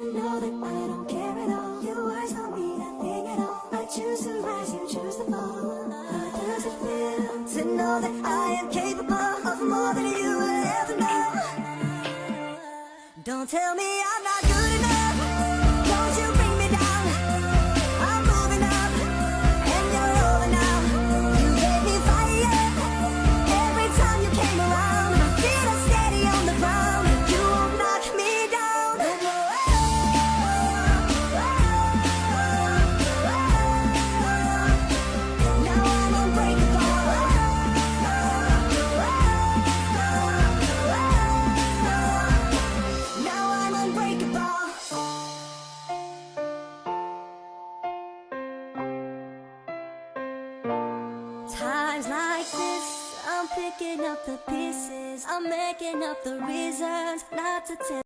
know that I don't care at all. Your words don't mean nothing at all. I choose to rise, you choose to fall. How does it feel to know that I am capable of more than you will ever know? Don't tell me I'm not good enough. Don't you bring me down. I'm moving up, and you're over now. You gave me fire every time you came around. My feet are steady on the ground. You won't knock me down. Now I'm unbreakable. Now I'm unbreakable. Times like this, I'm picking up the pieces. I'm making up the reasons not to tell.